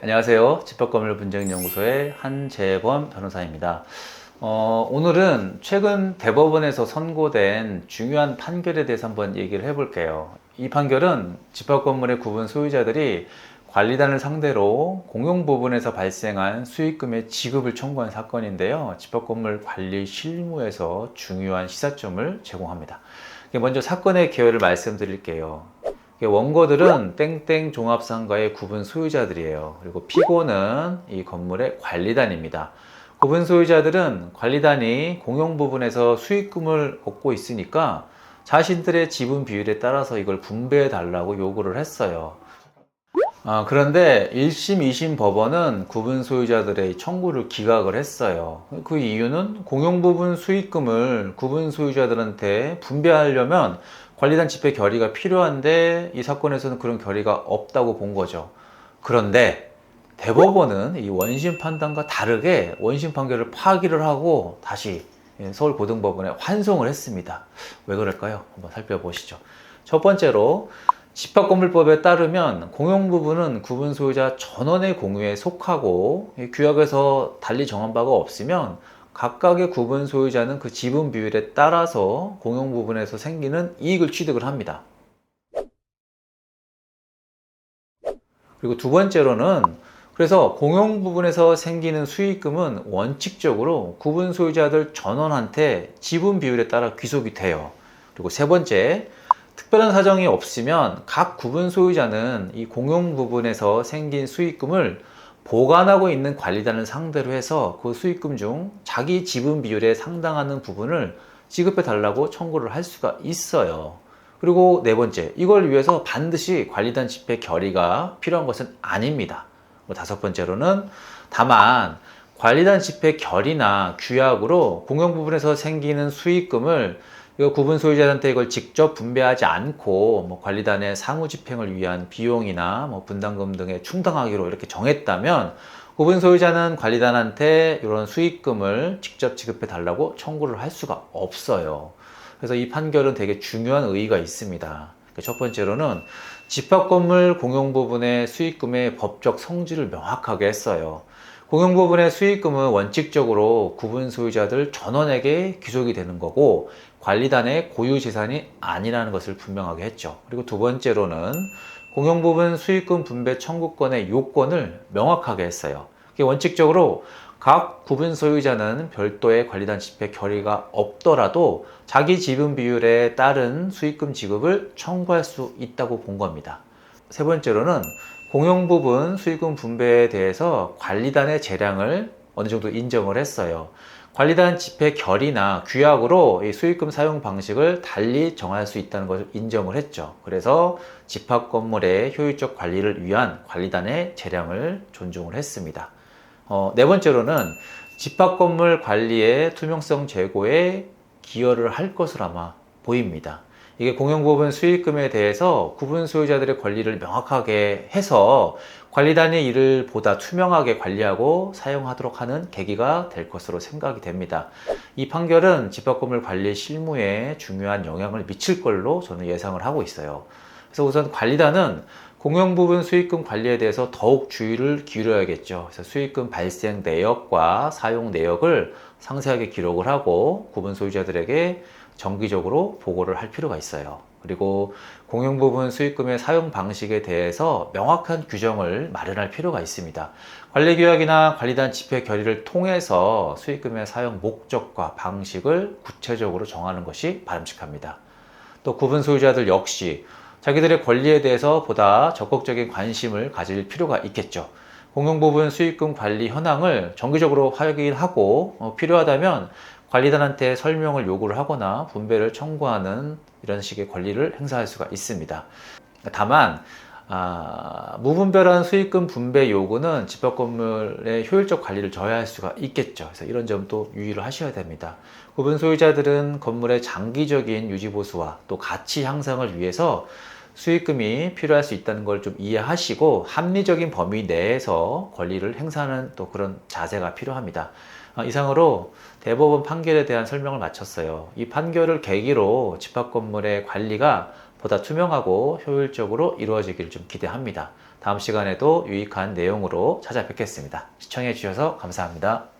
안녕하세요. 집합법률분쟁연구소의 한재범 변호사입니다. 오늘은 최근 대법원에서 선고된 중요한 판결에 대해서 한번 얘기를 해볼게요. 이 판결은 집합건물의 구분 소유자들이 관리단을 상대로 공용 부분에서 발생한 수익금의 지급을 청구한 사건인데요. 집합건물 관리 실무에서 중요한 시사점을 제공합니다. 먼저 사건의 개요를 말씀드릴게요. 원고들은 땡땡 종합상가의 구분 소유자들이에요. 그리고 피고는 이 건물의 관리단입니다. 구분 소유자들은 관리단이 공용 부분에서 수익금을 얻고 있으니까 자신들의 지분 비율에 따라서 이걸 분배해 달라고 요구를 했어요. 그런데 1심, 2심 법원은 구분 소유자들의 청구를 기각을 했어요. 그 이유는 공용 부분 수익금을 구분 소유자들한테 분배하려면 관리단 집회 결의가 필요한데 이 사건에서는 그런 결의가 없다고 본 거죠. 그런데 대법원은 이 원심 판단과 다르게 원심 판결을 파기를 하고 다시 서울고등법원에 환송을 했습니다. 왜 그럴까요? 한번 살펴보시죠. 첫 번째로 집합건물법에 따르면 공용 부분은 구분 소유자 전원의 공유에 속하고 규약에서 달리 정한 바가 없으면 각각의 구분 소유자는 그 지분 비율에 따라서 공용 부분에서 생기는 이익을 취득을 합니다. 그리고 두 번째로는 그래서 공용 부분에서 생기는 수익금은 원칙적으로 구분 소유자들 전원한테 지분 비율에 따라 귀속이 돼요. 그리고 세 번째, 특별한 사정이 없으면 각 구분 소유자는 이 공용 부분에서 생긴 수익금을 보관하고 있는 관리단을 상대로 해서 그 수익금 중 자기 지분 비율에 상당하는 부분을 지급해 달라고 청구를 할 수가 있어요. 그리고 네 번째, 이걸 위해서 반드시 관리단 집회 결의가 필요한 것은 아닙니다. 다섯 번째로는 다만 관리단 집회 결의나 규약으로 공용 부분에서 생기는 수익금을 구분 소유자한테 이걸 직접 분배하지 않고 관리단의 상호 집행을 위한 비용이나 분담금 등에 충당하기로 이렇게 정했다면 구분 소유자는 관리단한테 이런 수익금을 직접 지급해 달라고 청구를 할 수가 없어요. 그래서 이 판결은 되게 중요한 의의가 있습니다. 첫 번째로는 집합건물 공용 부분의 수익금의 법적 성질을 명확하게 했어요. 공용 부분의 수익금은 원칙적으로 구분 소유자들 전원에게 귀속이 되는 거고 관리단의 고유 재산이 아니라는 것을 분명하게 했죠. 그리고 두 번째로는 공용 부분 수익금 분배 청구권의 요건을 명확하게 했어요. 원칙적으로 각 구분 소유자는 별도의 관리단 집회 결의가 없더라도 자기 지분 비율에 따른 수익금 지급을 청구할 수 있다고 본 겁니다. 세 번째로는 공용 부분 수익금 분배에 대해서 관리단의 재량을 어느 정도 인정을 했어요. 관리단 집회 결의나 규약으로 이 수익금 사용 방식을 달리 정할 수 있다는 것을 인정을 했죠. 그래서 집합건물의 효율적 관리를 위한 관리단의 재량을 존중을 했습니다. 네 번째로는 집합건물 관리의 투명성 제고에 기여를 할 것으로 아마 보입니다. 이게 공용부분 수익금에 대해서 구분 소유자들의 권리를 명확하게 해서 관리단이 이를 보다 투명하게 관리하고 사용하도록 하는 계기가 될 것으로 생각이 됩니다. 이 판결은 집합건물 관리 실무에 중요한 영향을 미칠 걸로 저는 예상을 하고 있어요. 그래서 우선 관리단은 공용부분 수익금 관리에 대해서 더욱 주의를 기울여야겠죠. 그래서 수익금 발생 내역과 사용 내역을 상세하게 기록을 하고 구분 소유자들에게 정기적으로 보고를 할 필요가 있어요. 그리고 공용부분 수익금의 사용 방식에 대해서 명확한 규정을 마련할 필요가 있습니다. 관리규약이나 관리단 집회 결의를 통해서 수익금의 사용 목적과 방식을 구체적으로 정하는 것이 바람직합니다. 또 구분 소유자들 역시 자기들의 권리에 대해서 보다 적극적인 관심을 가질 필요가 있겠죠. 공용부분 수익금 관리 현황을 정기적으로 확인하고 필요하다면 관리단한테 설명을 요구를 하거나 분배를 청구하는 이런 식의 권리를 행사할 수가 있습니다. 다만 무분별한 수익금 분배 요구는 집합건물의 효율적 관리를 저해할 수가 있겠죠. 그래서 이런 점도 유의를 하셔야 됩니다. 구분 소유자들은 건물의 장기적인 유지 보수와 또 가치 향상을 위해서 수익금이 필요할 수 있다는 걸 좀 이해하시고 합리적인 범위 내에서 권리를 행사하는 또 그런 자세가 필요합니다. 이상으로 대법원 판결에 대한 설명을 마쳤어요. 이 판결을 계기로 집합건물의 관리가 보다 투명하고 효율적으로 이루어지기를 좀 기대합니다. 다음 시간에도 유익한 내용으로 찾아뵙겠습니다. 시청해 주셔서 감사합니다.